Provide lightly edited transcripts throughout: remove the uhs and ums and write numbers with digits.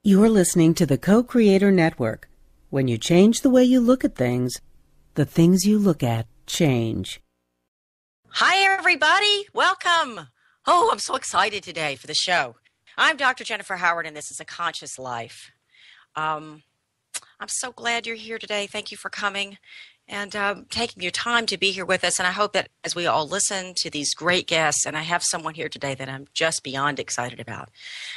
You're listening to the Co-Creator Network. When you change the way you look at things, the things you look at change. Hi, everybody. Welcome. Oh, I'm so excited today for the show. I'm Dr. Jennifer Howard, and this is A Conscious Life. I'm so glad you're here today. Thank you for coming and taking your time to be here with us. And I hope that as we all listen to these great guests, and I have someone here today that I'm just beyond excited about,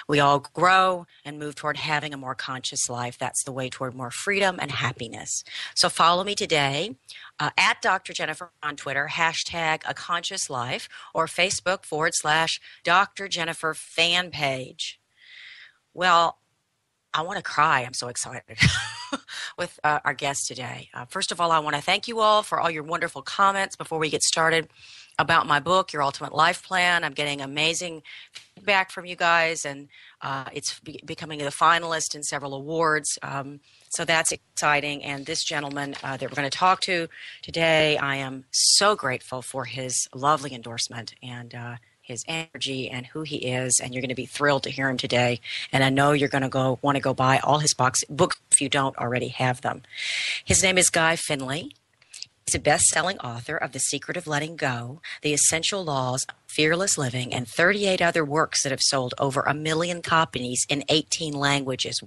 we all grow and move toward having a more conscious life. That's the way toward more freedom and happiness. So follow me today at Dr. Jennifer on Twitter, hashtag A Conscious Life, or Facebook / Dr. Jennifer fan page. Well, I want to cry. I'm so excited with our guest today. First of all, I want to thank you all for all your wonderful comments before we get started about my book, Your Ultimate Life Plan. I'm getting amazing feedback from you guys, and it's becoming the finalist in several awards. So that's exciting. And this gentleman that we're going to talk to today, I am so grateful for his lovely endorsement and his energy and who he is, and you're going to be thrilled to hear him today. And I know you're going to want to go buy all his books if you don't already have them. His name is Guy Finley. He's a best-selling author of The Secret of Letting Go, The Essential Laws of Fearless Living, and 38 other works that have sold over 1 million copies in 18 languages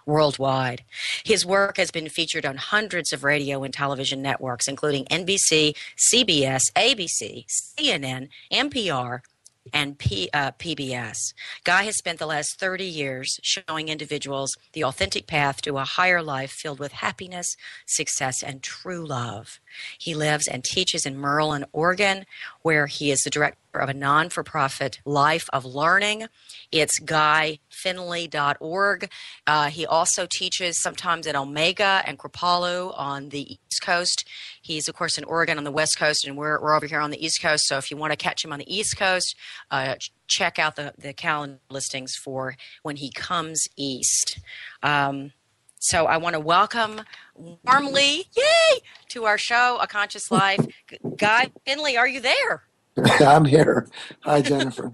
worldwide. His work has been featured on hundreds of radio and television networks, including NBC, CBS, ABC, CNN, NPR, and PBS. Guy has spent the last 30 years showing individuals the authentic path to a higher life filled with happiness, success, and true love. He lives and teaches in Merlin, Oregon, where he is the director of a non-for-profit Life of Learning. It's guyfinley.org. He also teaches sometimes at Omega and Kripalu on the East Coast. He's, of course, in Oregon on the West Coast, and we're over here on the East Coast. So if you want to catch him on the East Coast, check out the calendar listings for when he comes east. So I want to welcome warmly, yay, to our show, A Conscious Life. Guy Finley, are you there? I'm here. Hi, Jennifer.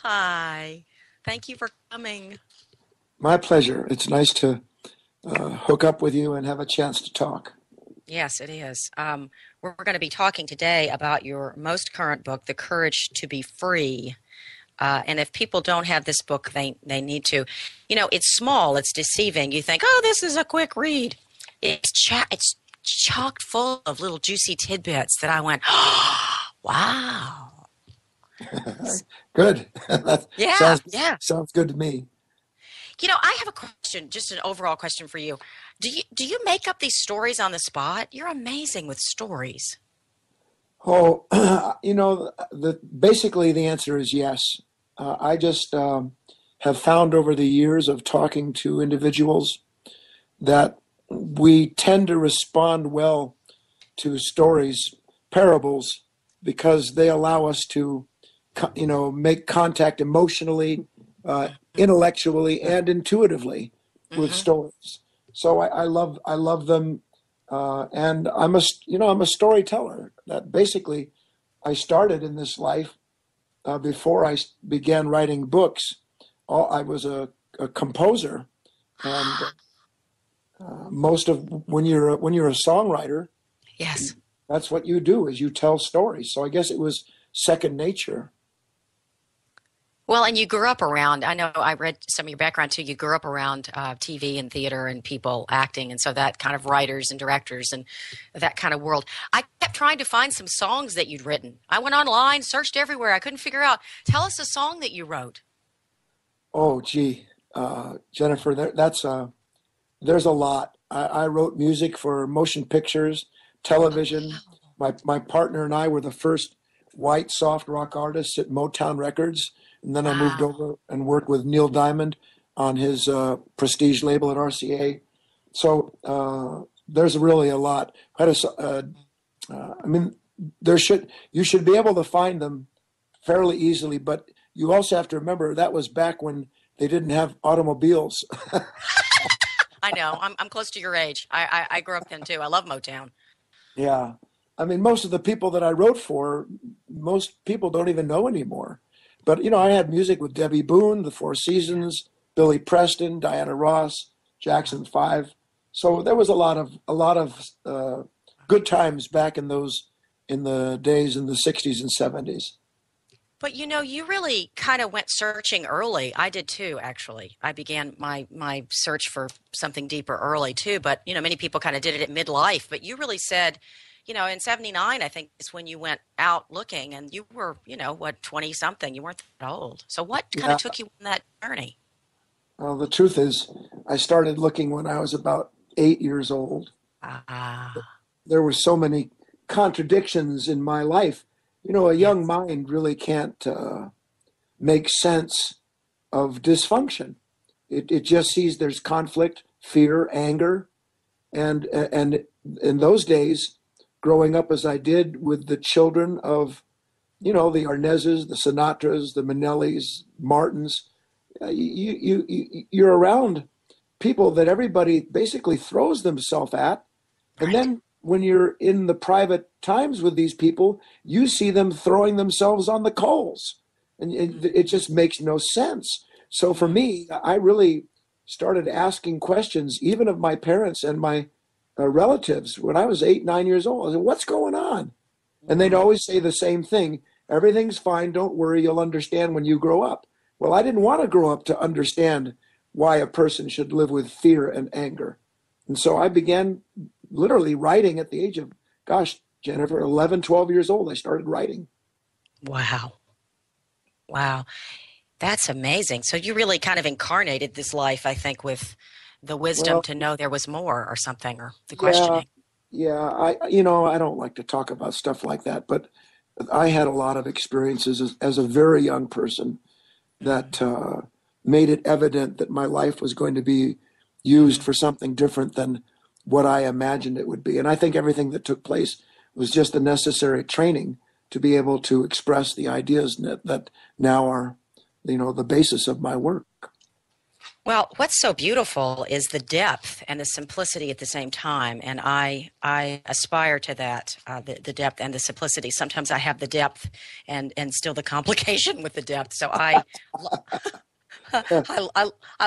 Hi. Thank you for coming. My pleasure. It's nice to hook up with you and have a chance to talk. Yes, it is. We're going to be talking today about your most current book, The Courage to Be Free. And if people don't have this book, they need to. You know, it's small. It's deceiving. You think, oh, this is a quick read. It's chocked full of little juicy tidbits that I went, oh, wow. Good. Sounds good to me. You know, I have a question, just an overall question for you. Do you make up these stories on the spot? You're amazing with stories. Oh, basically the answer is yes. I just have found over the years of talking to individuals that we tend to respond well to stories, parables, because they allow us to, make contact emotionally, intellectually, and intuitively with stories. So I love them, and I'm a storyteller. That basically, I started in this life before I began writing books. I was a composer, and most of when you're a songwriter, yes, that's what you do, is you tell stories. So I guess it was second nature. Well, and you grew up around, I know I read some of your background too, you grew up around TV and theater and people acting, and so that kind of writers and directors and that kind of world. I kept trying to find some songs that you'd written. I went online, searched everywhere. I couldn't figure out. Tell us a song that you wrote. Oh, gee, Jennifer, there's a lot. I wrote music for motion pictures, television. My partner and I were the first white soft rock artists at Motown Records. And then I moved over and worked with Neil Diamond on his prestige label at RCA. So there's really a lot. You should be able to find them fairly easily, but you also have to remember that was back when they didn't have automobiles. I know. I'm close to your age. I grew up then too. I love Motown. Yeah. I mean, most of the people that I wrote for, most people don't even know anymore. But, I had music with Debbie Boone, the Four Seasons, Billy Preston, Diana Ross, Jackson 5. So there was a lot of good times back in the days in the 60s and 70s. But you really kind of went searching early. I did too, actually. I began my search for something deeper early too. But many people kind of did it at midlife. But you really said, in '79, I think is when you went out looking, and you were, what, 20 something. You weren't that old. So what kind of took you on that journey? Well, the truth is, I started looking when I was about 8 years old. There were so many contradictions in my life. A young mind really can't make sense of dysfunction. It just sees there's conflict, fear, anger. And in those days, growing up as I did with the children of, the Arnezes, the Sinatras, the Minnellis, Martins, you're around people that everybody basically throws themselves at. And then when you're in the private times with these people, you see them throwing themselves on the coals. And it just makes no sense. So for me, I really started asking questions, even of my parents and my relatives, when I was 8, 9 years old. I said, what's going on? And they'd always say the same thing. Everything's fine. Don't worry. You'll understand when you grow up. Well, I didn't want to grow up to understand why a person should live with fear and anger. And so I began literally writing at the age of, Jennifer, 11, 12 years old. I started writing. Wow. That's amazing. So you really kind of incarnated this life, I think, with the wisdom to know there was more or something, or the questioning. Yeah. I don't like to talk about stuff like that, but I had a lot of experiences as a very young person that made it evident that my life was going to be used for something different than what I imagined it would be. And I think everything that took place was just the necessary training to be able to express the ideas that now are, the basis of my work. Well, what's so beautiful is the depth and the simplicity at the same time. And I aspire to that, the depth and the simplicity. Sometimes I have the depth and still the complication with the depth. So I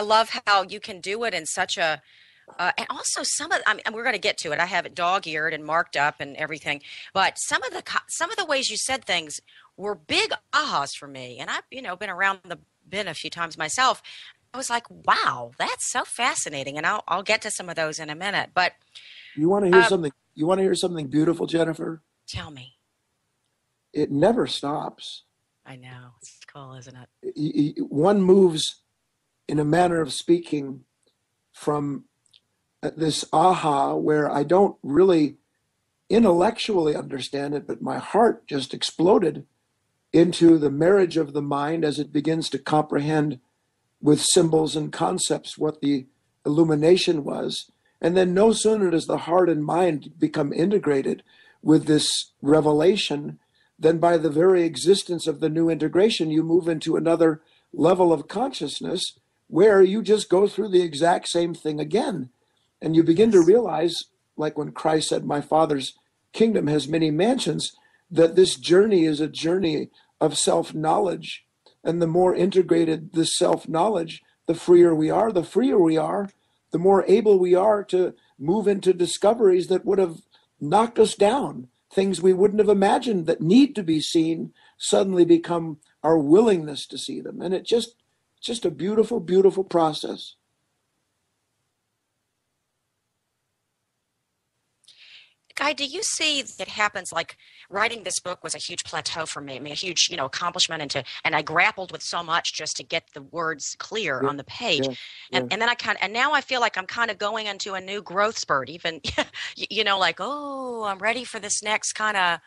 love how you can do it in such a, and also we're going to get to it. I have it dog-eared and marked up and everything. But some of the ways you said things were big ahas for me. And I've, been around the bin a few times myself. I was like, wow, that's so fascinating. And I'll get to some of those in a minute. But you want to hear something? You want to hear something beautiful, Jennifer? Tell me. It never stops. I know. It's cool, isn't it? One moves, in a manner of speaking, from this aha where I don't really intellectually understand it, but my heart just exploded into the marriage of the mind as it begins to comprehend with symbols and concepts what the illumination was. And then no sooner does the heart and mind become integrated with this revelation than by the very existence of the new integration, you move into another level of consciousness where you just go through the exact same thing again. And you begin to realize, like when Christ said, my Father's kingdom has many mansions, that this journey is a journey of self-knowledge. And the more integrated this self-knowledge, the freer we are. The freer we are, the more able we are to move into discoveries that would have knocked us down. Things we wouldn't have imagined that need to be seen suddenly become our willingness to see them. And it's just a beautiful, beautiful process. Guy, do you see that happens? Like writing this book was a huge plateau for me. I mean, a huge, accomplishment, and I grappled with so much just to get the words clear on the page. And then and now I feel like I'm kind of going into a new growth spurt. Even, like, oh, I'm ready for this next kind of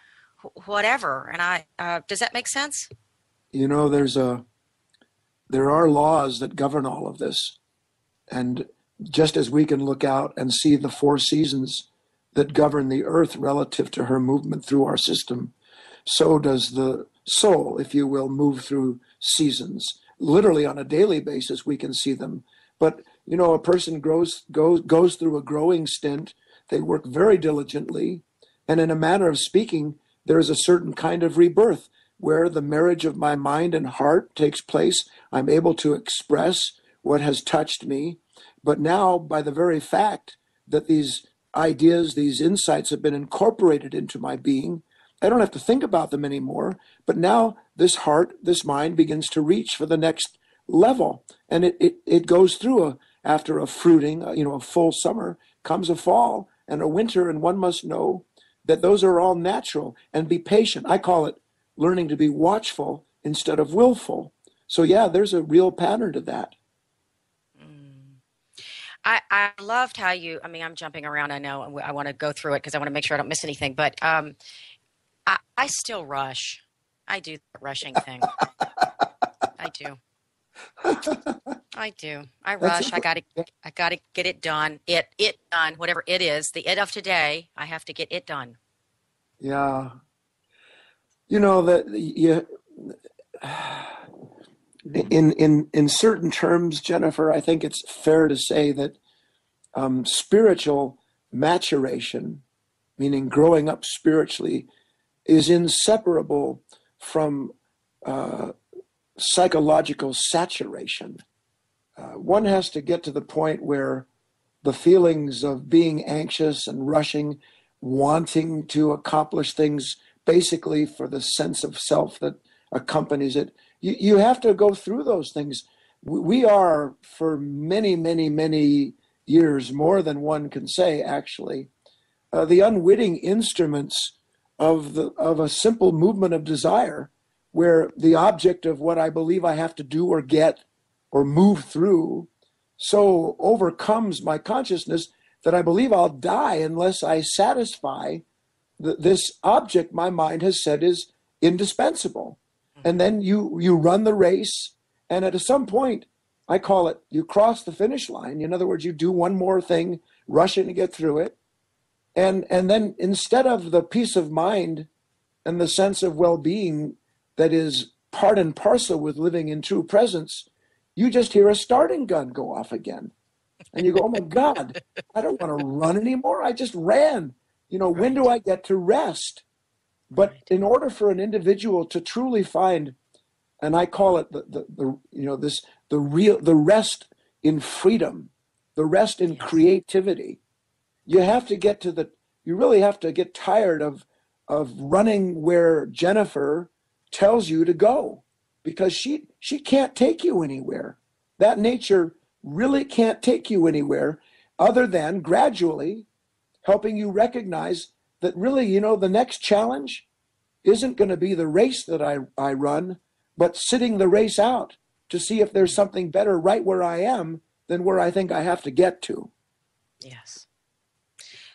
whatever. And does that make sense? There are laws that govern all of this, and just as we can look out and see the 4 seasons that govern the earth relative to her movement through our system, so does the soul, if you will, move through seasons. Literally on a daily basis, we can see them. But, a person goes through a growing stint. They work very diligently. And in a manner of speaking, there is a certain kind of rebirth where the marriage of my mind and heart takes place. I'm able to express what has touched me. But now, by the very fact that these ideas, these insights have been incorporated into my being, I don't have to think about them anymore. But now this heart, this mind begins to reach for the next level. And it goes through after a fruiting, a full summer, comes a fall and a winter. And one must know that those are all natural, and be patient. I call it learning to be watchful instead of willful. So yeah, there's a real pattern to that. I loved how I'm jumping around. I know I want to go through it because I want to make sure I don't miss anything, but I still rush. I do the rushing thing. I do. I do. I rush. I gotta get it done. It done. Whatever it is, the it of today. I have to get it done. Yeah. That in certain terms, Jennifer, I think it's fair to say that spiritual maturation, meaning growing up spiritually, is inseparable from psychological saturation. One has to get to the point where the feelings of being anxious and rushing, wanting to accomplish things basically for the sense of self that accompanies it, you have to go through those things. We are, for many, many, many years, more than one can say, actually, the unwitting instruments of a simple movement of desire, where the object of what I believe I have to do or get or move through so overcomes my consciousness that I believe I'll die unless I satisfy this object my mind has said is indispensable. And then you run the race, and at some point, I call it, you cross the finish line. In other words, you do one more thing, rushing to get through it. And then instead of the peace of mind and the sense of well-being that is part and parcel with living in true presence, you just hear a starting gun go off again. And you go, oh my God, I don't want to run anymore. I just ran. When do I get to rest? But in order for an individual to truly find, and I call it the rest in freedom, the rest in creativity, you really have to get tired of running where Jennifer tells you to go, because she can't take you anywhere. That nature really can't take you anywhere other than gradually helping you recognize that really, the next challenge isn't going to be the race that I run, but sitting the race out to see if there's something better right where I am than where I think I have to get to. Yes.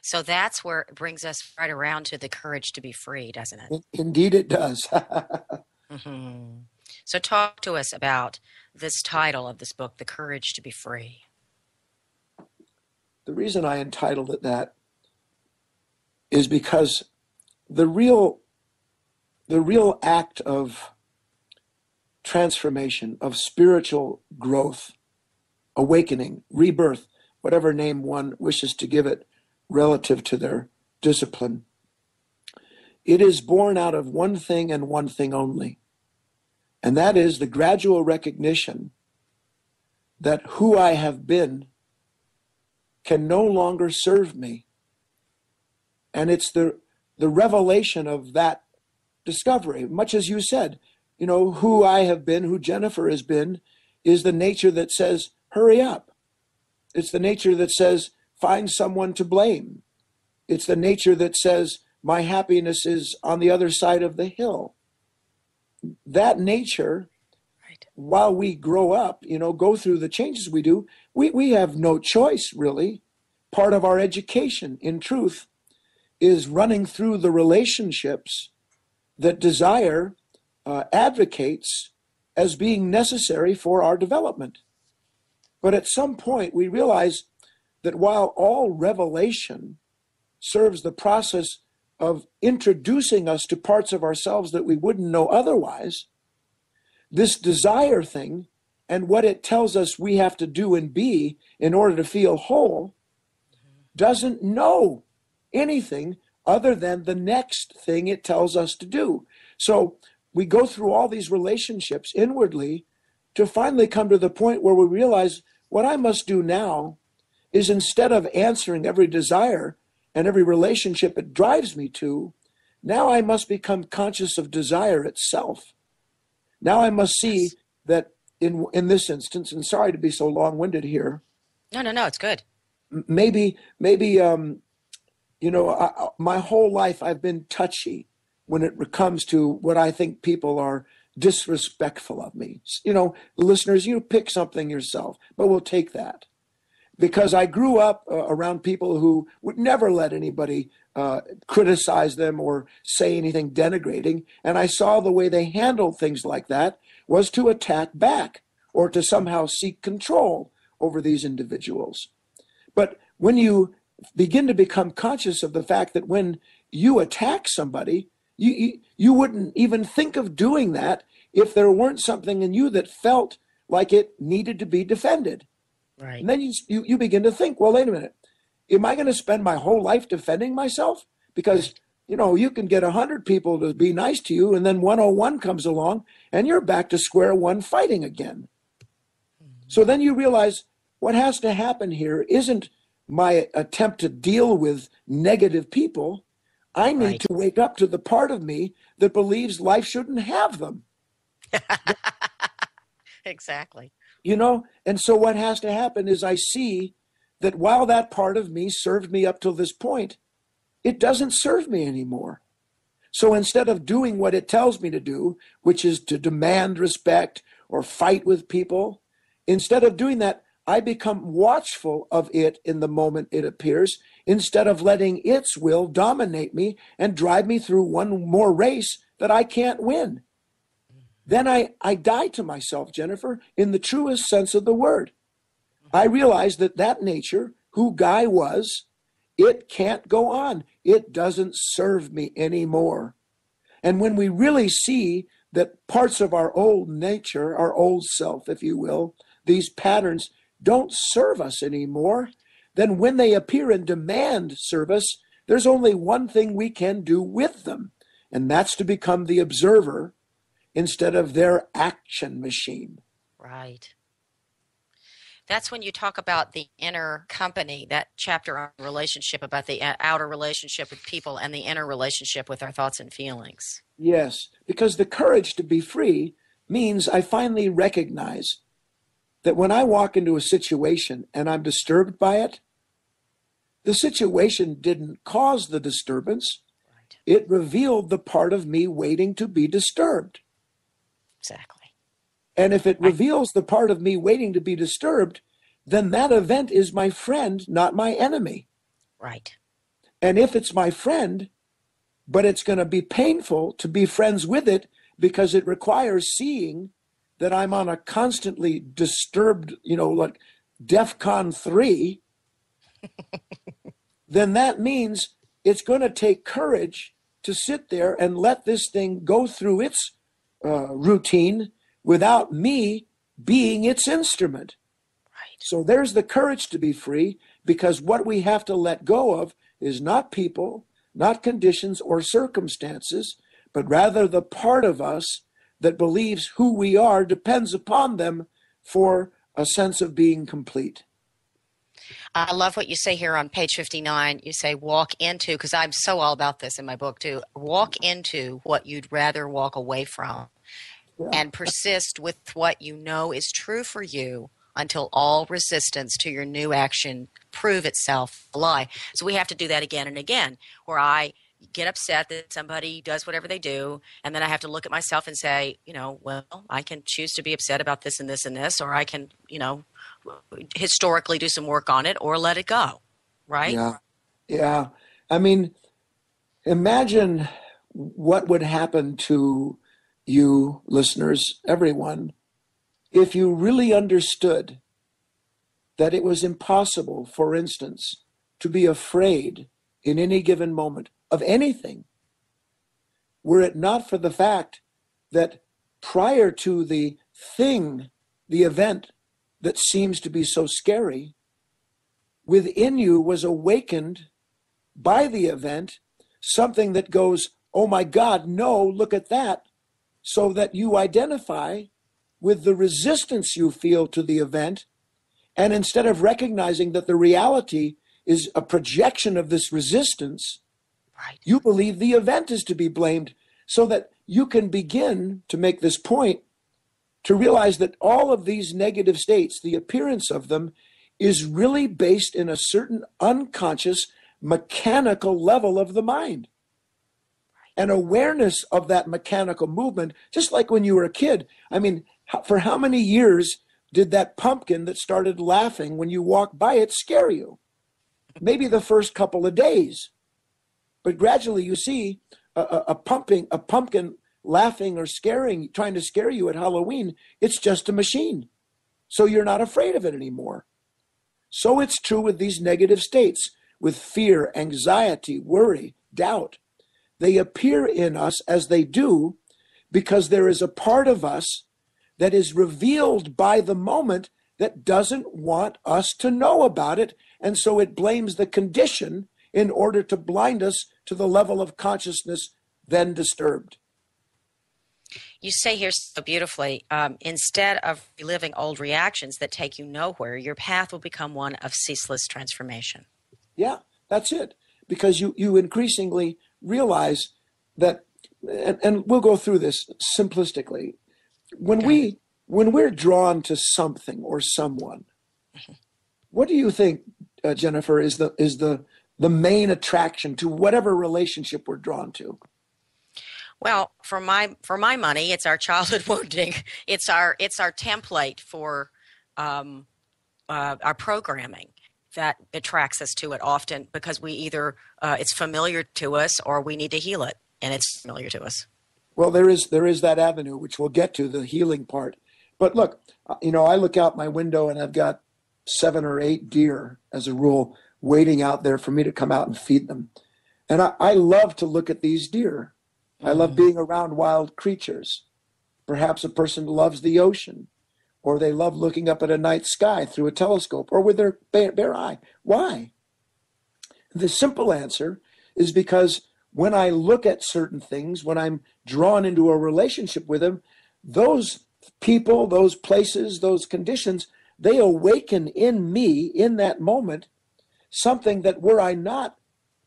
So that's where it brings us right around to the courage to be free, doesn't it? Indeed it does. Mm-hmm. So talk to us about this title of this book, The Courage to be Free. The reason I entitled it that is because the real act of transformation, of spiritual growth, awakening, rebirth, whatever name one wishes to give it relative to their discipline, it is born out of one thing and one thing only. And that is the gradual recognition that who I have been can no longer serve me. And it's the revelation of that discovery. Much as you said, who I have been, who Jennifer has been, is the nature that says, hurry up. It's the nature that says, find someone to blame. It's the nature that says, my happiness is on the other side of the hill. That nature, while we grow up, go through the changes we do, we have no choice, really. Part of our education, in truth, is running through the relationships that desire advocates as being necessary for our development. But at some point, we realize that while all revelation serves the process of introducing us to parts of ourselves that we wouldn't know otherwise, this desire thing and what it tells us we have to do and be in order to feel whole doesn't know anything other than the next thing it tells us to do. So we go through all these relationships inwardly to finally come to the point where we realize what I must do now is, instead of answering every desire and every relationship it drives me to, now I must become conscious of desire itself. Now I must see that in this instance, and sorry to be so long-winded here. No, it's good. Maybe, my whole life I've been touchy when it comes to what I think people are disrespectful of me. Listeners, you pick something yourself, but we'll take that. Because I grew up around people who would never let anybody criticize them or say anything denigrating. And I saw the way they handled things like that was to attack back or to somehow seek control over these individuals. But when you begin to become conscious of the fact that when you attack somebody, you wouldn't even think of doing that if there weren't something in you that felt like it needed to be defended. Right. And then you begin to think, well, wait a minute. Am I going to spend my whole life defending myself? Because, you can get 100 people to be nice to you, and then 101 comes along, and you're back to square one fighting again. So then you realize what has to happen here isn't my attempt to deal with negative people. I need to wake up to the part of me that believes life shouldn't have them. Exactly. And so what has to happen is I see that while that part of me served me up till this point, it doesn't serve me anymore. So instead of doing what it tells me to do, which is to demand respect or fight with people, instead of doing that, I become watchful of it in the moment it appears, instead of letting its will dominate me and drive me through one more race that I can't win. Then I die to myself, Jennifer, in the truest sense of the word. I realize that nature, who Guy was, it can't go on. It doesn't serve me anymore. And when we really see that parts of our old nature, our old self, if you will, these patterns don't serve us anymore, then when they appear and demand service, there's only one thing we can do with them, and that's to become the observer instead of their action machine. Right. That's when you talk about the inner company, that chapter on relationship, about the outer relationship with people and the inner relationship with our thoughts and feelings. Yes, because the courage to be free means I finally recognize that when I walk into a situation and I'm disturbed by it, the situation didn't cause the disturbance. Right. It revealed the part of me waiting to be disturbed. Exactly. And if it reveals the part of me waiting to be disturbed, then that event is my friend, not my enemy. Right. And if it's my friend, but it's going to be painful to be friends with it because it requires seeing that I'm on a constantly disturbed, like DEFCON 3, then that means it's going to take courage to sit there and let this thing go through its routine without me being its instrument. Right. So there's the courage to be free, because what we have to let go of is not people, not conditions or circumstances, but rather the part of us that believes who we are depends upon them for a sense of being complete. I love what you say here on page 59. You say walk into, because I'm so all about this in my book too, walk into what you'd rather walk away from. Yeah. And persist with what you know is true for you until all resistance to your new action prove itself a lie. So we have to do that again and again, where I get upset that somebody does whatever they do, and then I have to look at myself and say, well, I can choose to be upset about this and this and this, or I can, historically do some work on it or let it go, right? Yeah. I mean, imagine what would happen to you, listeners, everyone, if you really understood that it was impossible, for instance, to be afraid in any given moment of anything, were it not for the fact that prior to the thing, the event that seems to be so scary, within you was awakened by the event something that goes, oh my God, no, look at that, so that you identify with the resistance you feel to the event. And instead of recognizing that the reality is a projection of this resistance, Right. you believe the event is to be blamed, so that you can begin to make this point to realize that all of these negative states, the appearance of them, is really based in a certain unconscious mechanical level of the mind. An awareness of that mechanical movement, just like when you were a kid. I mean, for how many years did that pumpkin that started laughing when you walked by it scare you? Maybe the first couple of days. But gradually you see a pumpkin laughing or scaring, trying to scare you at Halloween. It's just a machine. So you're not afraid of it anymore. So it's true with these negative states, with fear, anxiety, worry, doubt. They appear in us as they do because there is a part of us that is revealed by the moment that doesn't want us to know about it. And so it blames the condition in order to blind us to the level of consciousness then disturbed. You say here so beautifully, instead of reliving old reactions that take you nowhere, your path will become one of ceaseless transformation. Yeah, that's it. Because you increasingly realize that, and we'll go through this simplistically. When we're drawn to something or someone, what do you think, Jennifer, is the main attraction to whatever relationship we're drawn to? Well, for my money, it's our childhood wounding. It's our template for our programming that attracts us to it often, because we either it's familiar to us or we need to heal it, and it's familiar to us. Well, there is that avenue, which we'll get to, the healing part. But look, I look out my window and I've got 7 or 8 deer, as a rule, waiting out there for me to come out and feed them. And I love to look at these deer. I love being around wild creatures. Perhaps a person loves the ocean, or they love looking up at a night sky through a telescope or with their bare eye. Why? The simple answer is because when I look at certain things, when I'm drawn into a relationship with them, those people, those places, those conditions, they awaken in me in that moment something that, were I not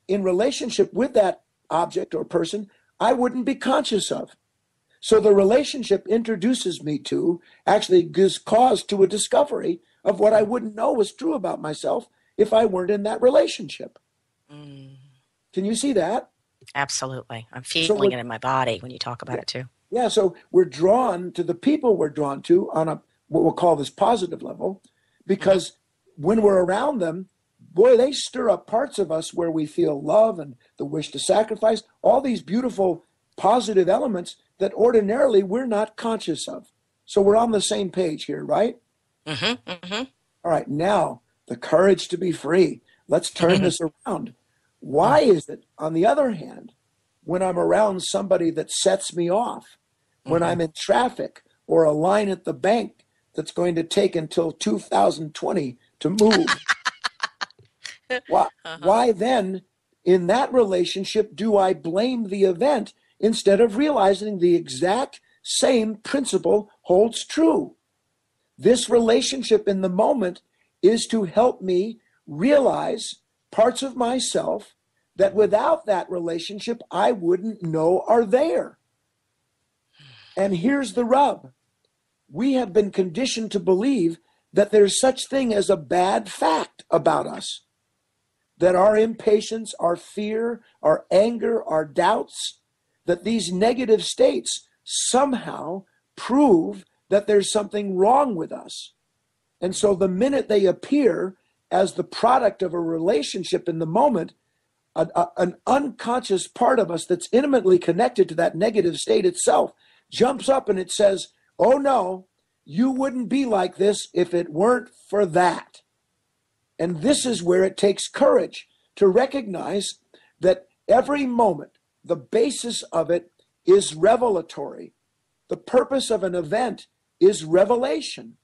in relationship with that object or person, I wouldn't be conscious of. So the relationship introduces me to, actually gives cause to a discovery of what I wouldn't know was true about myself if I weren't in that relationship. Can you see that? Absolutely. I'm feeling it in my body when you talk about it too. Yeah, so we're drawn to the people we're drawn to on a what we'll call this positive level, because when we're around them, boy, they stir up parts of us where we feel love and the wish to sacrifice, all these beautiful positive elements that ordinarily we're not conscious of. So we're on the same page here, right? All right, now the courage to be free. Let's turn this around. Why is it, on the other hand, when I'm around somebody that sets me off, when I'm in traffic or a line at the bank that's going to take until 2020 to move, why then, in that relationship, do I blame the event instead of realizing the exact same principle holds true? This relationship in the moment is to help me realize parts of myself that without that relationship I wouldn't know are there. And here's the rub. We have been conditioned to believe that there's such thing as a bad fact about us. That our impatience, our fear, our anger, our doubts, that these negative states somehow prove that there's something wrong with us. And so the minute they appear as the product of a relationship in the moment, an unconscious part of us that's intimately connected to that negative state itself jumps up and it says, oh no, you wouldn't be like this if it weren't for that. And this is where it takes courage to recognize that every moment, the basis of it is revelatory. The purpose of an event is revelation.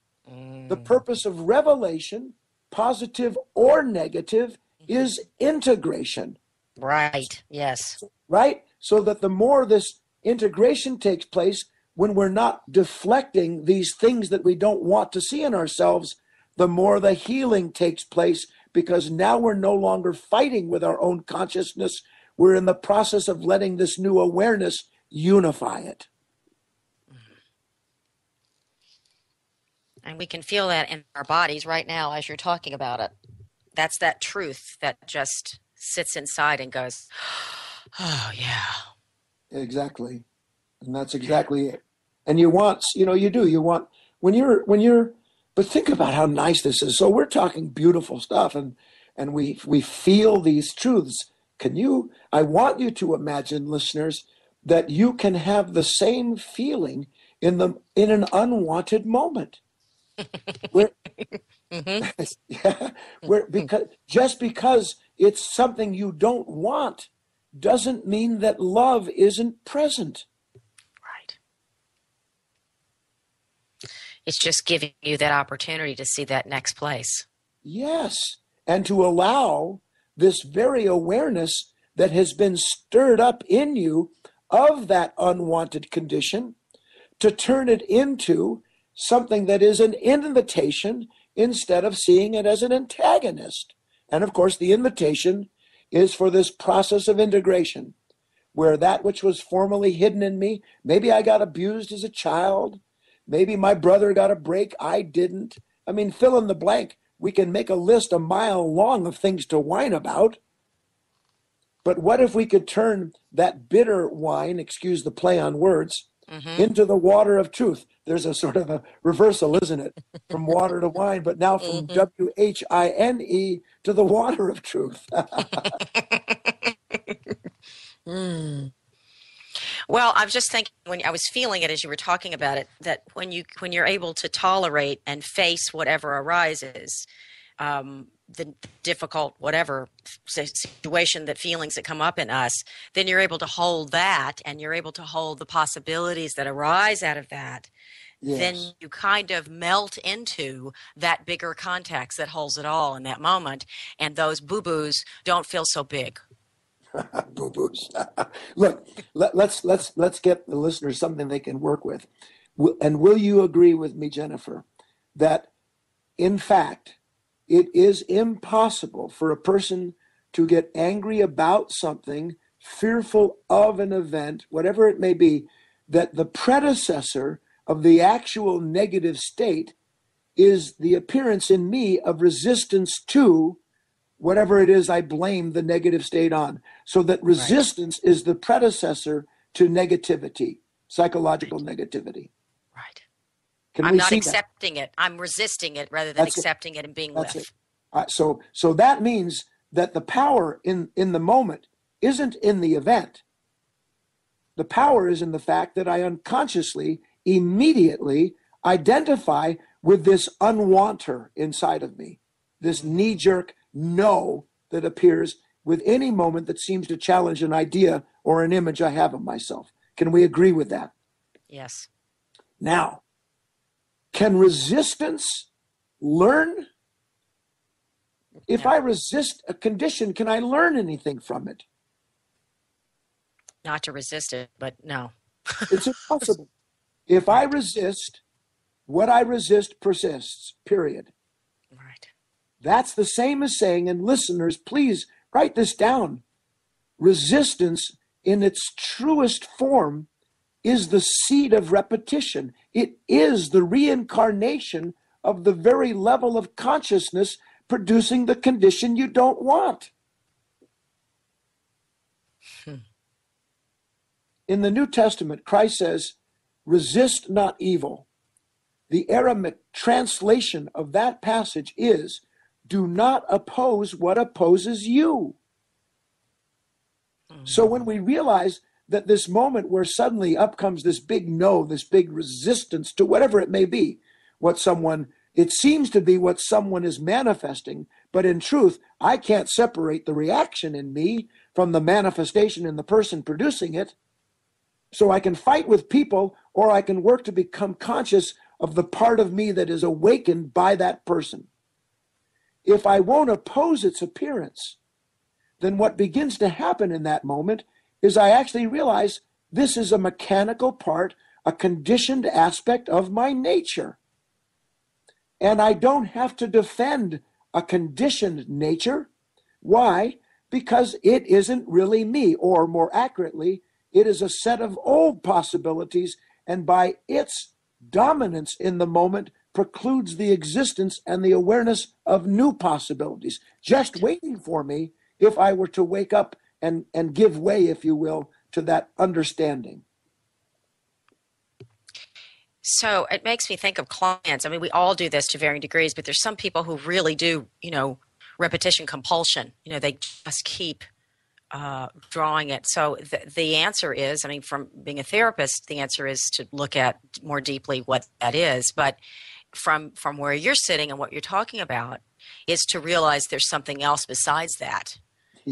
The purpose of revelation, positive or negative, is integration. Right. Yes. Right? So that the more this integration takes place, when we're not deflecting these things that we don't want to see in ourselves, the more the healing takes place, because now we're no longer fighting with our own consciousness. We're in the process of letting this new awareness unify it. And we can feel that in our bodies right now as you're talking about it. That's that truth that just sits inside and goes, oh, yeah. Exactly. And that's exactly it. And you want, you want, but think about how nice this is. So we're talking beautiful stuff, and we feel these truths. I want you to imagine, listeners, that you can have the same feeling in an unwanted moment. Where, yeah, because it's something you don't want doesn't mean that love isn't present. Right. It's just giving you that opportunity to see that next place. Yes, and to allow this very awareness that has been stirred up in you of that unwanted condition to turn it into something that is an invitation instead of seeing it as an antagonist. And of course, the invitation is for this process of integration, where that which was formerly hidden in me, maybe I got abused as a child, maybe my brother got a break, I didn't. I mean, fill in the blank. We can make a list a mile long of things to whine about. But what if we could turn that bitter wine, excuse the play on words, into the water of truth? There's a sort of a reversal, isn't it? From water to wine, but now from WHINE to the water of truth. Well, I was just thinking, when I was feeling it as you were talking about it, that when you're able to tolerate and face whatever arises, the difficult whatever situation, that feelings that come up in us, then you're able to hold that, and you're able to hold the possibilities that arise out of that. Yes. Then you kind of melt into that bigger context that holds it all in that moment, and those boo-boos don't feel so big. Boo-boos. Look, let's get the listeners something they can work with. And will you agree with me, Jennifer, that in fact, it is impossible for a person to get angry about something, fearful of an event, whatever it may be, that the predecessor of the actual negative state is the appearance in me of resistance to whatever it is I blame the negative state on. So that resistance is the predecessor to negativity, psychological negativity. Right. I'm not accepting it. I'm resisting it rather than accepting it and being with. So that means that the power in the moment isn't in the event. The power is in the fact that I unconsciously, immediately identify with this unwanter inside of me, this knee-jerk no that appears with any moment that seems to challenge an idea or an image I have of myself. Can we agree with that? Yes. Now, can resistance learn? If I resist a condition, can I learn anything from it? Not to resist it, but no. It's impossible. If I resist, what I resist persists, period. Right. That's the same as saying, and listeners, please write this down. Resistance in its truest form is the seed of repetition. It is the reincarnation of the very level of consciousness producing the condition you don't want. In the New Testament, Christ says, resist not evil. The Aramaic translation of that passage is, do not oppose what opposes you. So when we realize that this moment where suddenly up comes this big no, this big resistance to whatever it may be, it seems to be what someone is manifesting, but in truth, I can't separate the reaction in me from the manifestation in the person producing it. So I can fight with people, or I can work to become conscious of the part of me that is awakened by that person. If I won't oppose its appearance, then what begins to happen in that moment is I actually realize this is a mechanical part a conditioned aspect of my nature. And I don't have to defend a conditioned nature. Why? Because it isn't really me, or more accurately, it is a set of old possibilities, and by its dominance in the moment precludes the existence and the awareness of new possibilities, just waiting for me if I were to wake up and give way, if you will, to that understanding. So it makes me think of clients. I mean, we all do this to varying degrees, but there's some people who really do, repetition compulsion. They just keep drawing it. So the answer is, I mean, from being a therapist, the answer is to look at more deeply what that is. But from where you're sitting and what you're talking about is to realize there's something else besides that,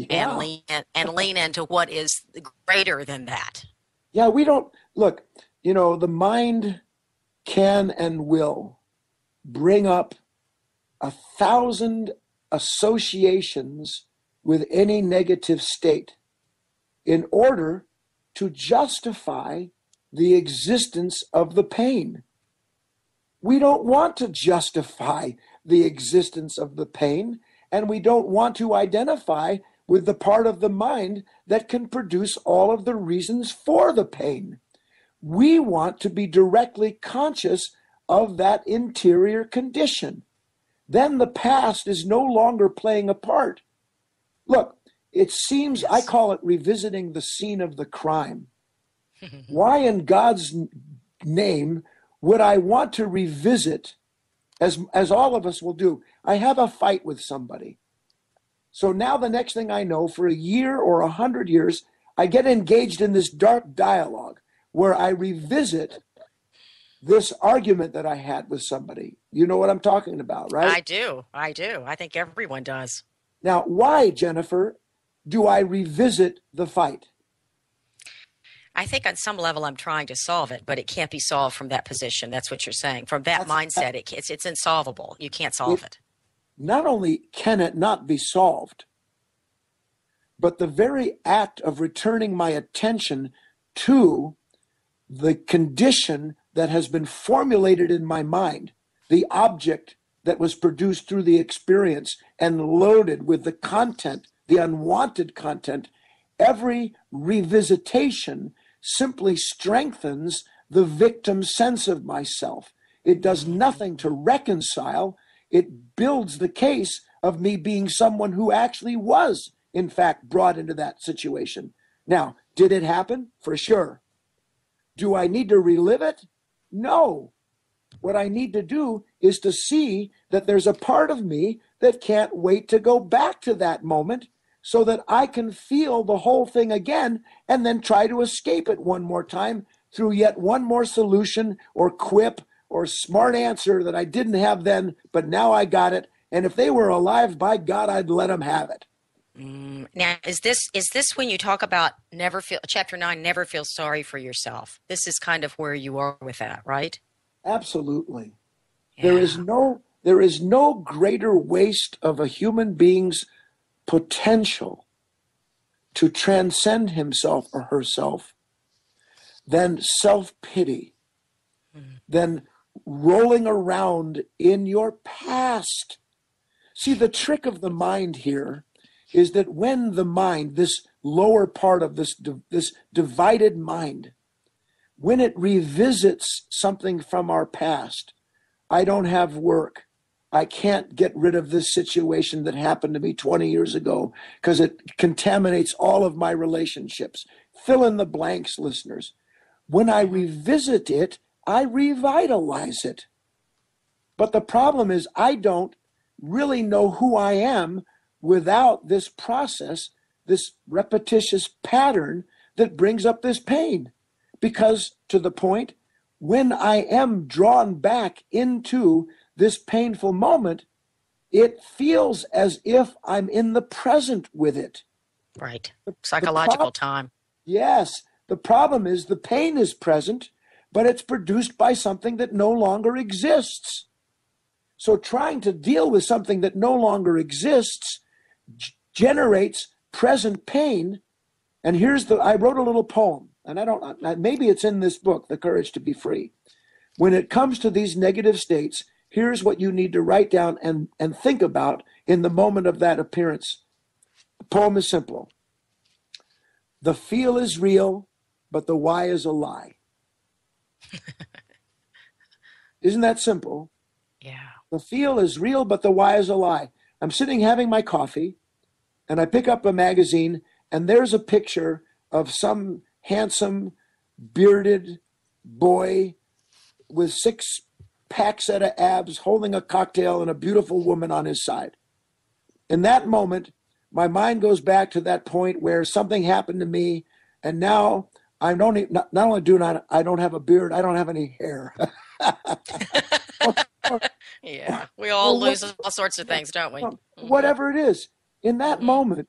and lean into what is greater than that. Yeah, we don't look. The mind can and will bring up 1,000 associations with any negative state in order to justify the existence of the pain. We don't want to justify the existence of the pain, and we don't want to identify with the part of the mind that can produce all of the reasons for the pain. We want to be directly conscious of that interior condition. Then the past is no longer playing a part. Look, it seems, I call it revisiting the scene of the crime. Why in God's name would I want to revisit, as all of us will do? I have a fight with somebody. So now the next thing I know, for a year or 100 years, I get engaged in this dark dialogue where I revisit this argument that I had with somebody. You know what I'm talking about, right? I do. I think everyone does. Now, why, Jennifer, do I revisit the fight? I think on some level I'm trying to solve it, but it can't be solved from that position. That's what you're saying. From that mindset, it's insolvable. You can't solve it. Not only can it not be solved, but the very act of returning my attention to the condition that has been formulated in my mind, the object that was produced through the experience and loaded with the content, the unwanted content, every revisitation simply strengthens the victim's sense of myself. It does nothing to reconcile. It builds the case of me being someone who actually was, in fact, brought into that situation. Now, did it happen? For sure. Do I need to relive it? No. What I need to do is to see that there's a part of me that can't wait to go back to that moment so that I can feel the whole thing again and then try to escape it one more time through yet one more solution or quip or smart answer that I didn't have then, but now I got it. And if they were alive, by God, I'd let them have it. Now, is this when you talk about chapter 9, never feel sorry for yourself? This is kind of where you are with that, right? Absolutely. Yeah. There is no greater waste of a human being's potential to transcend himself or herself than self-pity, than rolling around in your past. See, the trick of the mind here is that when the mind, this lower part of this divided mind, when it revisits something from our past, I don't have work. I can't get rid of this situation that happened to me 20 years ago because it contaminates all of my relationships. Fill in the blanks, listeners. When I revisit it, I revitalize it. But the problem is I don't really know who I am without this process, this repetitious pattern that brings up this pain. Because to the point, when I am drawn back into this painful moment, it feels as if I'm in the present with it. Right. Psychological time. Yes. The problem is the pain is present, but it's produced by something that no longer exists. So trying to deal with something that no longer exists generates present pain. And I wrote a little poem. and maybe it's in this book, The Courage to Be Free. When it comes to these negative states, here's what you need to write down and think about in the moment of that appearance. The poem is simple. The feel is real, but the why is a lie. Isn't that simple? Yeah. The feel is real, but the why is a lie. I'm sitting having my coffee, and I pick up a magazine, and there's a picture of some handsome, bearded boy with 6-pack set of abs holding a cocktail and a beautiful woman on his side. In that moment, my mind goes back to that point where something happened to me, and now I don't not only do not I don't have a beard, I don't have any hair. Yeah, we all lose all sorts of things, don't we? Whatever it is, in that moment,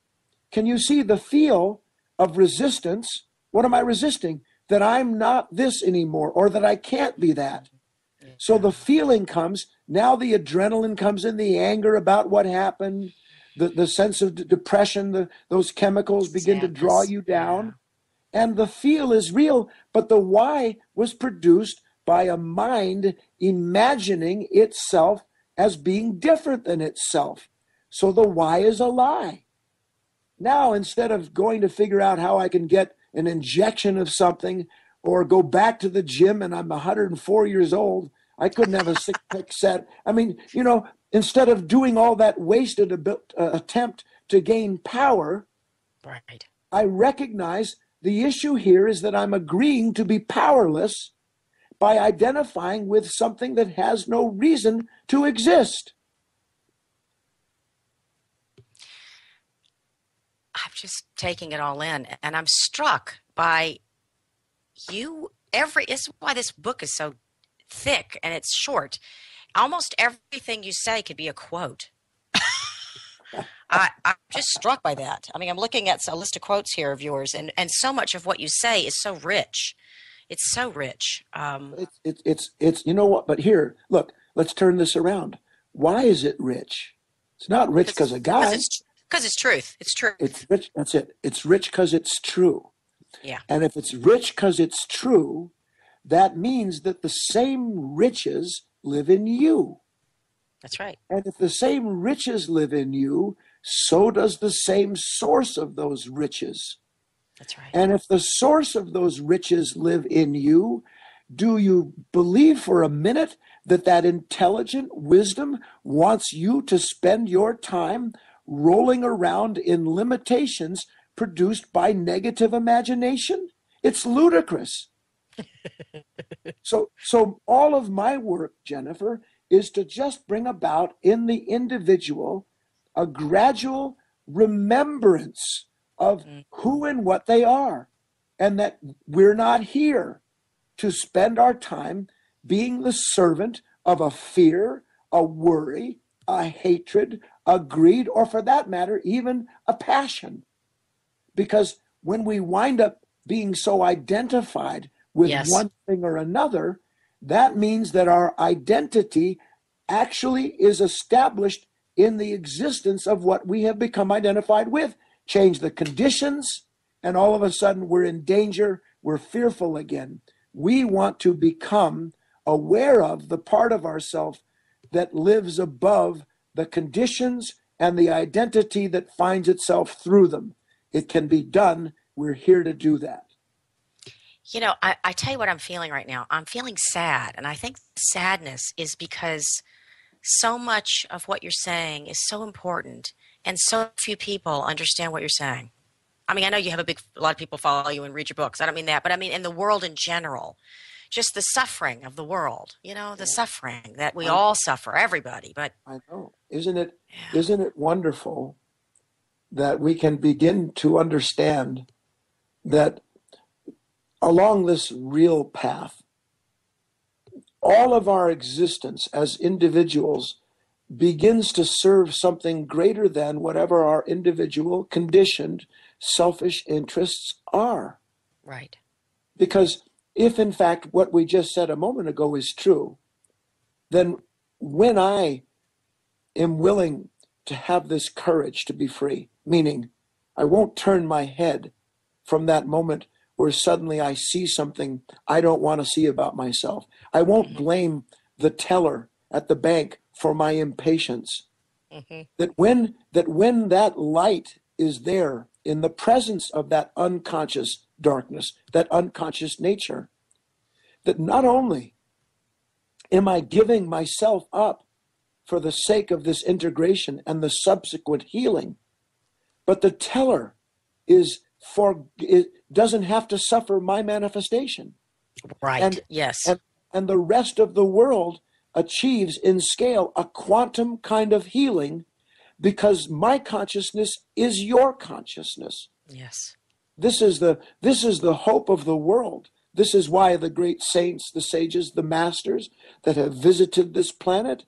can you see the feel of resistance? What am I resisting? That I'm not this anymore, or that I can't be that. So the feeling comes, now the adrenaline comes in, the anger about what happened, the sense of depression, those chemicals begin to draw you down. And the feel is real, but the why was produced by a mind imagining itself as being different than itself. So the why is a lie. Now, instead of going to figure out how I can get an injection of something or go back to the gym and I'm 104 years old, I couldn't have a 6-pack set. I mean, instead of doing all that wasted attempt to gain power, right, I recognize the issue here is that I'm agreeing to be powerless by identifying with something that has no reason to exist. I'm just taking it all in, and I'm struck by you. This is why this book is so thick and it's short. Almost everything you say could be a quote. I'm just struck by that. I mean, I'm looking at a list of quotes here of yours, and so much of what you say is so rich. It's so rich. It's you know what? But here, look, let's turn this around. Why is it rich? It's not rich because of Guy. Because it's truth. It's true. It's rich. That's it. It's rich because it's true. Yeah. And if it's rich because it's true, that means that the same riches live in you. That's right. And if the same riches live in you, so does the same source of those riches. That's right. And if the source of those riches live in you, do you believe for a minute that that intelligent wisdom wants you to spend your time rolling around in limitations produced by negative imagination? It's ludicrous. So all of my work, Jennifer, is to just bring about in the individual a gradual remembrance of who and what they are, and that we're not here to spend our time being the servant of a fear, a worry, a hatred, a greed, or for that matter, even a passion. Because when we wind up being so identified with one thing or another, that means that our identity actually is established in the existence of what we have become identified with. Change the conditions, and all of a sudden we're in danger, we're fearful again. We want to become aware of the part of ourselves that lives above the conditions and the identity that finds itself through them. It can be done. We're here to do that. I tell you what I'm feeling right now. I'm feeling sad, and I think sadness is because so much of what you're saying is so important, and so few people understand what you're saying. I mean, I know you have a lot of people follow you and read your books. I don't mean that, but I mean in the world in general, just the suffering of the world, the suffering that we all suffer, everybody. But I know. Isn't it wonderful that we can begin to understand that along this real path, all of our existence as individuals begins to serve something greater than whatever our individual conditioned selfish interests are. Right. Because if in fact what we just said a moment ago is true, then when I am willing to have this courage to be free, meaning I won't turn my head from that moment where suddenly I see something I don't want to see about myself. I won't blame the teller at the bank for my impatience. That when that light is there in the presence of that unconscious darkness, that unconscious nature, that not only am I giving myself up for the sake of this integration and the subsequent healing, but the teller doesn't have to suffer my manifestation. Right. And, yes. and the rest of the world achieves in scale a quantum kind of healing because my consciousness is your consciousness. Yes. This is the hope of the world. This is why the great saints, the sages, the masters that have visited this planet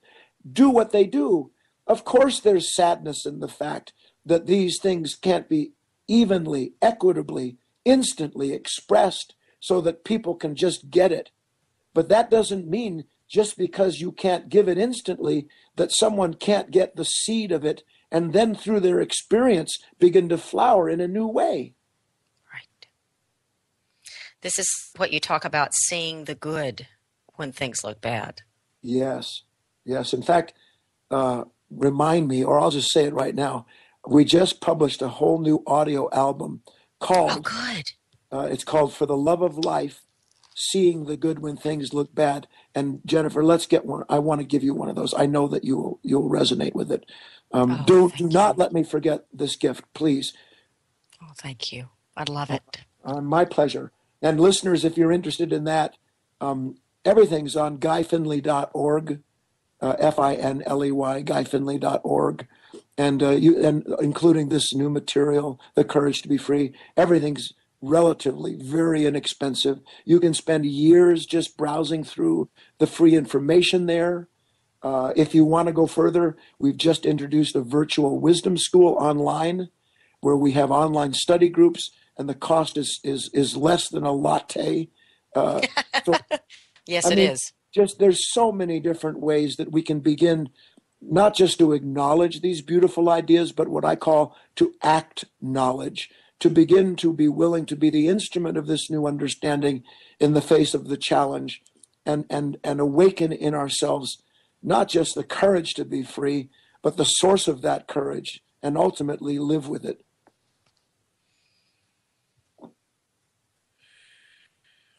do what they do. Of course, there's sadness in the fact that these things can't be evenly, equitably, instantly expressed so that people can just get it. But that doesn't mean just because you can't give it instantly that someone can't get the seed of it and then through their experience begin to flower in a new way. Right. This is what you talk about, seeing the good when things look bad. Yes. Yes. In fact, remind me, or I'll just say it right now. We just published a whole new audio album called, good. It's called For the Love of Life, Seeing the Good When Things Look Bad. And Jennifer, let's get one. I want to give you one of those. I know that you'll resonate with it. Do not let me forget this gift, please. Oh, thank you. I'd love it. My pleasure. And listeners, if you're interested in that, everything's on guyfinley.org, Finley, guyfinley.org. And including this new material, The Courage to Be Free, everything's relatively very inexpensive. You can spend years just browsing through the free information there. If you want to go further, we've just introduced a virtual wisdom school online where we have online study groups, and the cost is less than a latte. Yes, it is. Just there's so many different ways that we can begin not just to acknowledge these beautiful ideas, but what I call to act knowledge, to begin to be willing to be the instrument of this new understanding in the face of the challenge, and awaken in ourselves not just the courage to be free, but the source of that courage, and ultimately live with it.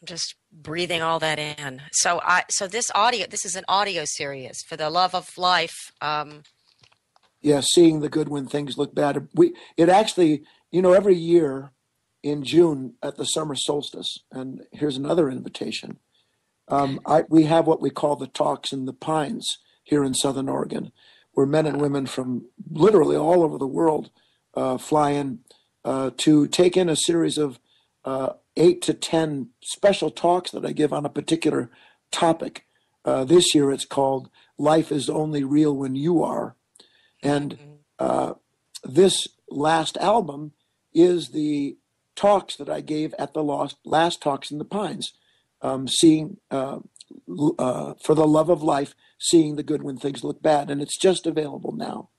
Just breathing all that in. So this is an audio series, For the Love of Life. Yeah, seeing the good when things look bad. It actually, every year in June at the summer solstice, and here's another invitation. We have what we call the Talks in the Pines here in Southern Oregon, where men and women from literally all over the world fly in to take in a series of 8 to 10 special talks that I give on a particular topic. This year it's called Life is Only Real When You Are. And this last album is the talks that I gave at the last Talks in the Pines, seeing For the Love of Life, Seeing the Good When Things Look Bad. And it's just available now.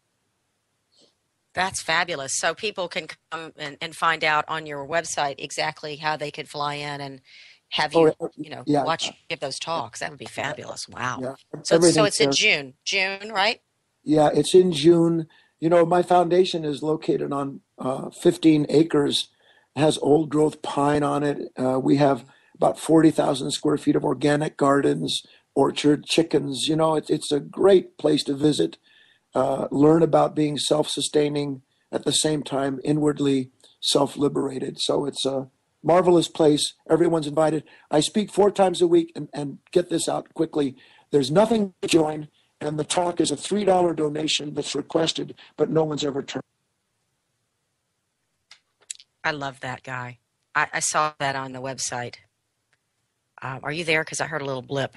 That's fabulous. So people can come and find out on your website exactly how they could fly in and have you, watch you give those talks. That would be fabulous. Wow. Yeah. So it's in June, right? Yeah, it's in June. My foundation is located on 15 acres, has old growth pine on it. We have about 40,000 square feet of organic gardens, orchard, chickens. It's a great place to visit. Learn about being self-sustaining, at the same time inwardly self-liberated. So it's a marvelous place. Everyone's invited. I speak 4 times a week, and get this out quickly. There's nothing to join, and the talk is a $3 donation that's requested, but no one's ever turned. I love that, Guy. I saw that on the website. Are you there? Because I heard a little blip.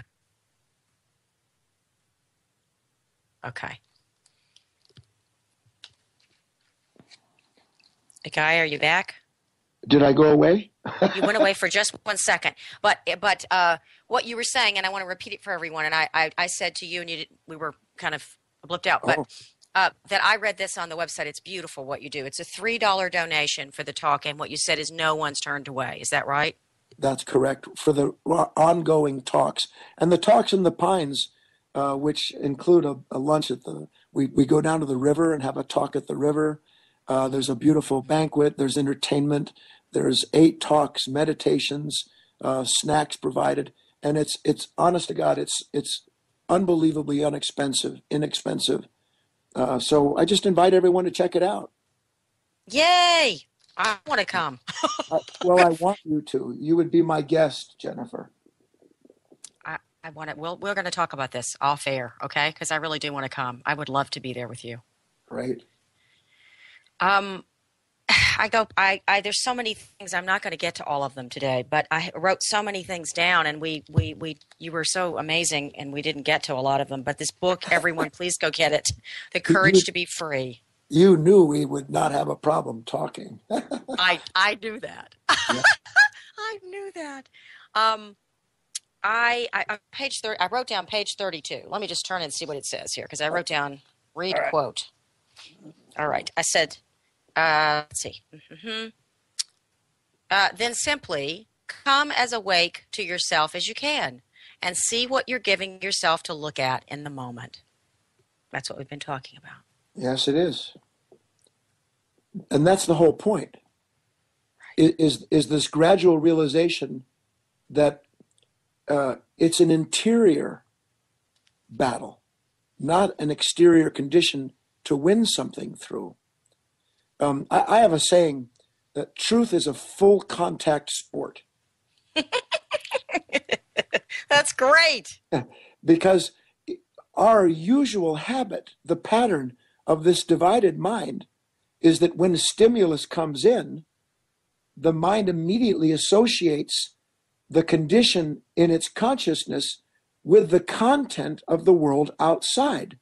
Okay. Guy, are you back? Did I go away? You went away for just 1 second. But what you were saying, and I want to repeat it for everyone, and I said to you, and we were kind of blipped out, but that I read this on the website. It's beautiful what you do. It's a $3 donation for the talk, and what you said is no one's turned away. Is that right? That's correct, for the ongoing talks. And the talks in the Pines, which include a lunch at we go down to the river and have a talk at the river. There's a beautiful banquet. There's entertainment. There's 8 talks, meditations, snacks provided. And it's honest to God, it's unbelievably inexpensive. So I just invite everyone to check it out. Yay! I want to come. Well, I want you to. You would be my guest, Jennifer. I want it. We're going to talk about this off air, okay? Because I really do want to come. I would love to be there with you. Great. There's so many things. I'm not going to get to all of them today, but I wrote so many things down, and you were so amazing, and we didn't get to a lot of them. But this book, everyone, please go get it. The Courage to Be Free. You knew we would not have a problem talking. I knew that. Yeah. I knew that. Page 30. I wrote down page 32. Let me just turn and see what it says here, because I wrote down read quote. All right. I said, let's see. Then simply come as awake to yourself as you can and see what you're giving yourself to look at in the moment. That's what we've been talking about. Yes, it is. And that's the whole point. Is this gradual realization that it's an interior battle, not an exterior condition to win something through. I have a saying that truth is a full contact sport. That's great. Because our usual habit, the pattern of this divided mind, is that when stimulus comes in, the mind immediately associates the condition in its consciousness with the content of the world outside.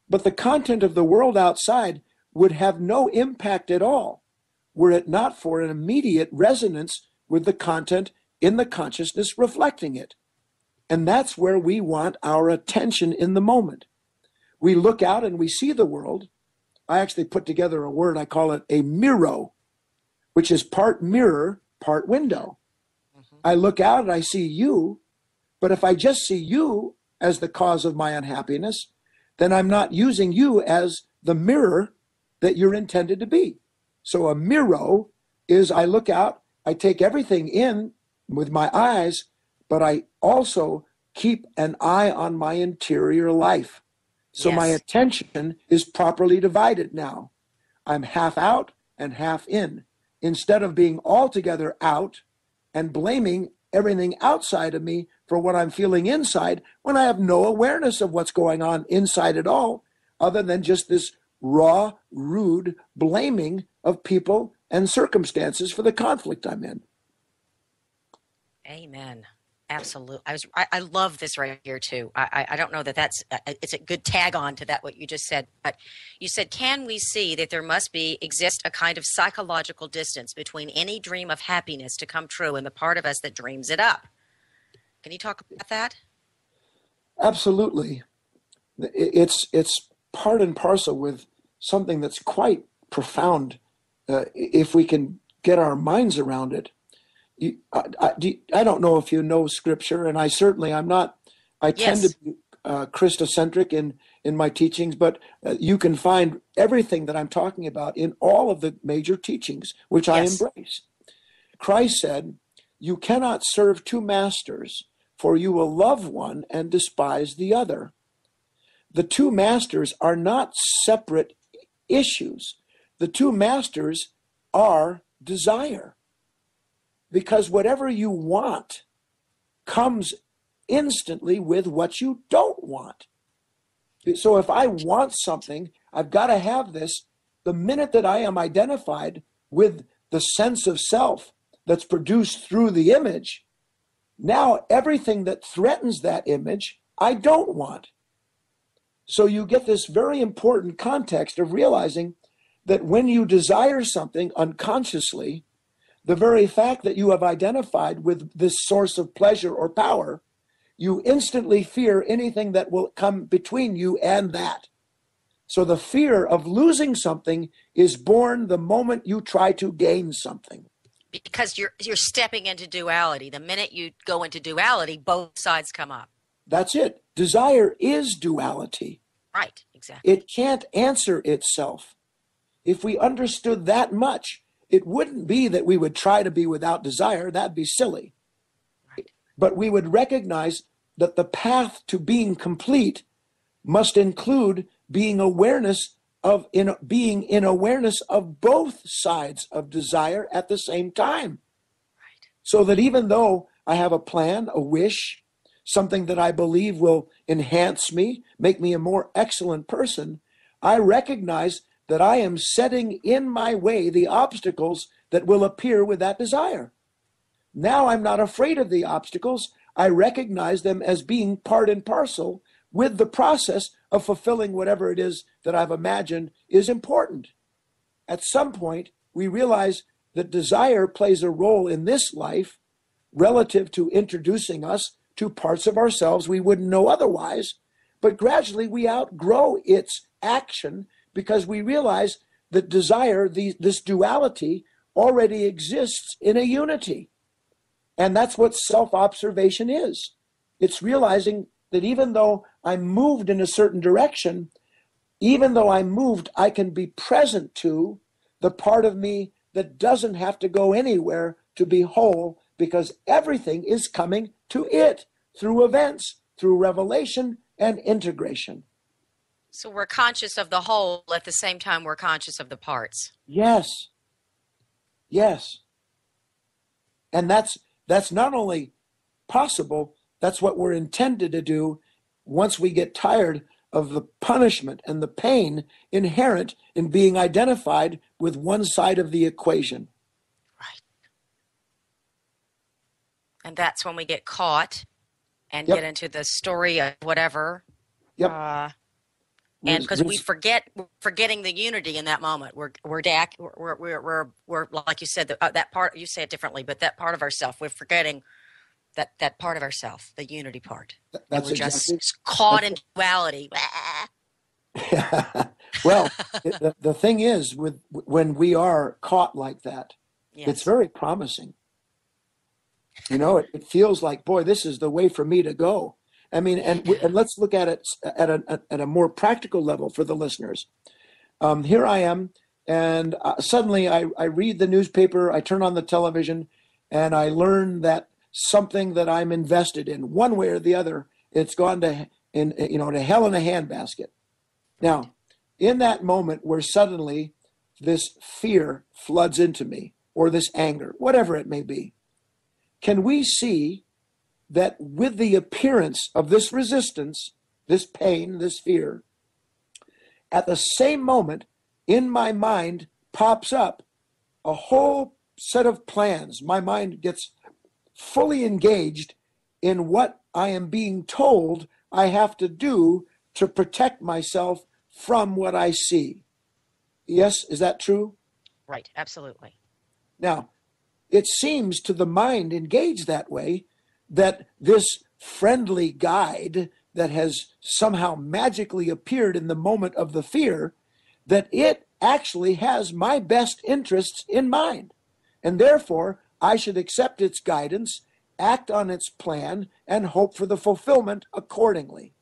But the content of the world outside would have no impact at all were it not for an immediate resonance with the content in the consciousness reflecting it. And that's where we want our attention in the moment. We look out and we see the world. I actually put together a word, I call it a mirror, which is part mirror, part window. Mm-hmm. I look out and I see you, but if I just see you as the cause of my unhappiness, then I'm not using you as the mirror that you're intended to be. So a mirror is I look out, I take everything in with my eyes, but I also keep an eye on my interior life. So yes. My attention is properly divided now. I'm half out and half in. Instead of being altogether out and blaming everything outside of me for what I'm feeling inside when I have no awareness of what's going on inside at all, other than just this raw, rude blaming of people and circumstances for the conflict I'm in. Amen. Absolutely. I love this right here too. I don't know that it's a good tag on to that, what you just said, but you said, can we see that there must exist a kind of psychological distance between any dream of happiness to come true and the part of us that dreams it up? Can you talk about that? Absolutely. It's part and parcel with something that's quite profound if we can get our minds around it. I don't know if you know scripture, and I'm not. I tend to be Christocentric in my teachings, but you can find everything that I'm talking about in all of the major teachings, which I embrace. Christ said, "You cannot serve 2 masters, for you will love one and despise the other." The 2 masters are not separate issues. The 2 masters are desire. Because whatever you want comes instantly with what you don't want. So if I want something, I've got to have this. The minute that I am identified with the sense of self that's produced through the image, now everything that threatens that image, I don't want. So you get this very important context of realizing that when you desire something unconsciously, the very fact that you have identified with this source of pleasure or power, you instantly fear anything that will come between you and that. So the fear of losing something is born the moment you try to gain something. Because you're stepping into duality. The minute you go into duality, both sides come up. That's it. Desire is duality. Right, exactly. It can't answer itself. If we understood that much, it wouldn't be that we would try to be without desire. That'd be silly. Right. But we would recognize that the path to being complete must include being being in awareness of both sides of desire at the same time. Right. So that even though I have a plan, a wish, something that I believe will enhance me, make me a more excellent person, I recognize that I am setting in my way the obstacles that will appear with that desire. Now I'm not afraid of the obstacles. I recognize them as being part and parcel with the process of fulfilling whatever it is that I've imagined is important. At some point, we realize that desire plays a role in this life relative to introducing us to parts of ourselves we wouldn't know otherwise, but gradually we outgrow its action because we realize that desire, this duality, already exists in a unity. And that's what self-observation is. It's realizing that even though I'm moved in a certain direction, even though I'm moved, I can be present to the part of me that doesn't have to go anywhere to be whole, because everything is coming to it through events, through revelation and integration. So we're conscious of the whole at the same time we're conscious of the parts. Yes. Yes. And that's not only possible, that's what we're intended to do once we get tired of the punishment and the pain inherent in being identified with one side of the equation. Right. And that's when we get caught and Yep. get into the story of whatever. Yep. And because we're forgetting the unity in that moment. We're like you said, that part, you say it differently, but that part of ourself, we're forgetting that part of ourself, the unity part. That's we're exactly, just caught in duality. Well, the thing is, when we are caught like that, Yes. It's very promising. You know, it feels like, boy, this is the way for me to go. I mean, and let's look at it at a more practical level for the listeners. Here I am, and suddenly I read the newspaper, I turn on the television, and I learn that something that I'm invested in, one way or the other, it's gone to hell in a handbasket. Now, in that moment where suddenly this fear floods into me, or this anger, whatever it may be, can we see that with the appearance of this resistance, this pain, this fear, at the same moment, in my mind pops up a whole set of plans. My mind gets fully engaged in what I am being told I have to do to protect myself from what I see. Yes, is that true? Right, absolutely. Now, it seems to the mind engaged that way that this friendly guide that has somehow magically appeared in the moment of the fear, that it actually has my best interests in mind. And therefore, I should accept its guidance, act on its plan, and hope for the fulfillment accordingly.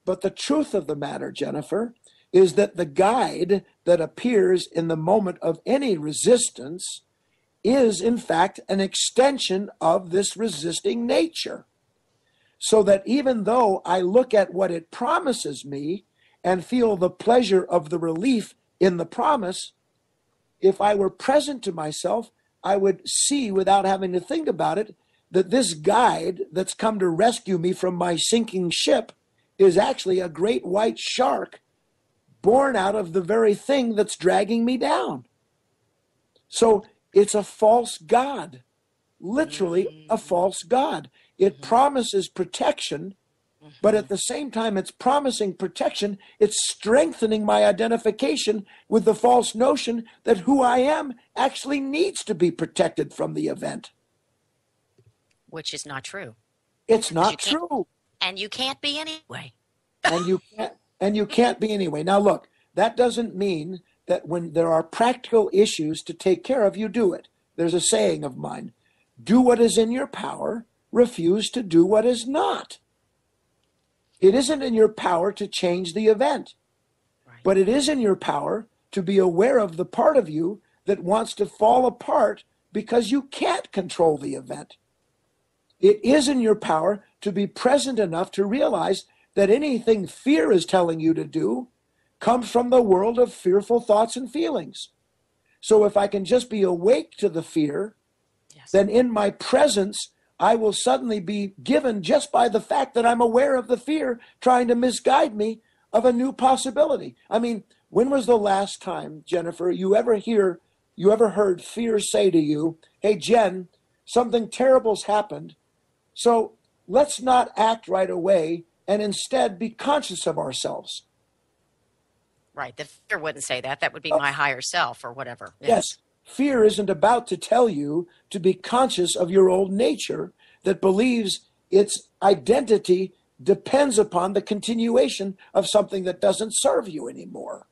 But the truth of the matter, Jennifer, is that the guide that appears in the moment of any resistance is, in fact, an extension of this resisting nature. So that even though I look at what it promises me and feel the pleasure of the relief in the promise, if I were present to myself, I would see, without having to think about it, that this guide that's come to rescue me from my sinking ship is actually a great white shark born out of the very thing that's dragging me down. So it's a false god, literally a false god. It promises protection, but at the same time it's promising protection, it's strengthening my identification with the false notion that who I am actually needs to be protected from the event. Which is not true. It's not true. And you can't be anyway. And you can't. And you can't be anyway. Now, look, that doesn't mean that when there are practical issues to take care of, you do it. There's a saying of mine: do what is in your power, refuse to do what is not. It isn't in your power to change the event, but it is in your power to be aware of the part of you that wants to fall apart because you can't control the event. It is in your power to be present enough to realize that anything fear is telling you to do comes from the world of fearful thoughts and feelings. So if I can just be awake to the fear, then in my presence, I will suddenly be given, just by the fact that I'm aware of the fear trying to misguide me, of a new possibility. I mean, when was the last time, Jennifer, you ever heard fear say to you, hey, Jen, something terrible's happened, so let's not act right away and instead be conscious of ourselves. Right. The fear wouldn't say that. That would be my higher self or whatever. Yes. Fear isn't about to tell you to be conscious of your old nature that believes its identity depends upon the continuation of something that doesn't serve you anymore.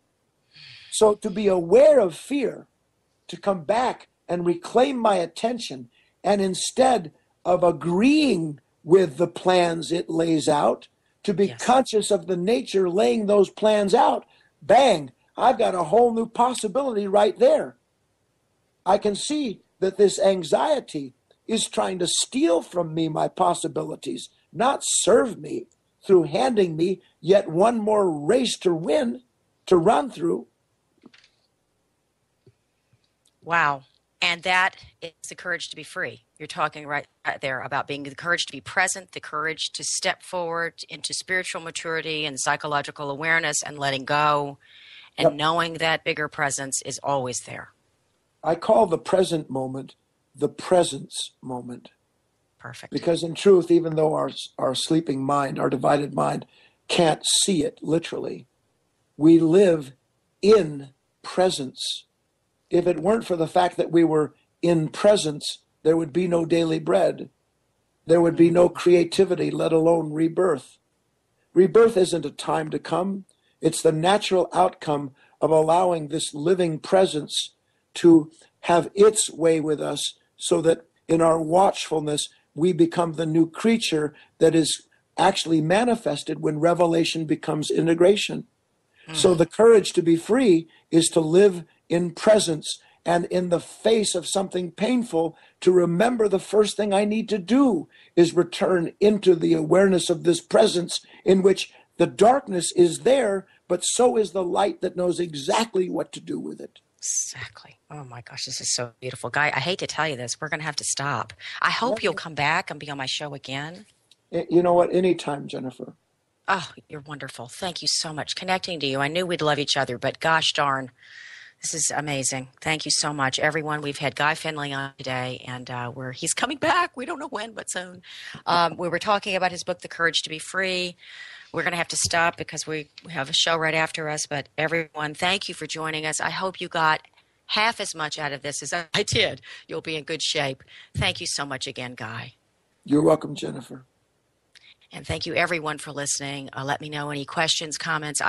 So to be aware of fear, to come back and reclaim my attention, and instead of agreeing with the plans it lays out, to be conscious of the nature laying those plans out, bang, I've got a whole new possibility right there. I can see that this anxiety is trying to steal from me my possibilities, not serve me through handing me yet one more race to win, to run through. Wow. And that is the courage to be free. You're talking right there about being the courage to be present, the courage to step forward into spiritual maturity and psychological awareness and letting go and knowing that bigger presence is always there. I call the present moment the presence moment. Perfect. Because in truth, even though our sleeping mind, our divided mind, can't see it literally, we live in presence. If it weren't for the fact that we were in presence, there would be no daily bread. There would be no creativity, let alone rebirth. Rebirth isn't a time to come. It's the natural outcome of allowing this living presence to have its way with us, so that in our watchfulness, we become the new creature that is actually manifested when revelation becomes integration. So the courage to be free is to live in presence, and in the face of something painful, to remember the first thing I need to do is return into the awareness of this presence, in which the darkness is there, but so is the light that knows exactly what to do with it. Exactly. Oh my gosh, this is so beautiful. Guy, I hate to tell you this. We're going to have to stop. I hope you'll come back and be on my show again. You know what? Anytime, Jennifer. Oh, you're wonderful. Thank you so much. Connecting to you. I knew we'd love each other, but gosh darn, this is amazing. Thank you so much, everyone. We've had Guy Finley on today, and he's coming back. We don't know when, but soon. We were talking about his book, The Courage to be Free. We're going to have to stop because we have a show right after us. But everyone, thank you for joining us. I hope you got half as much out of this as I did. You'll be in good shape. Thank you so much again, Guy. You're welcome, Jennifer. And thank you, everyone, for listening. Let me know any questions, comments,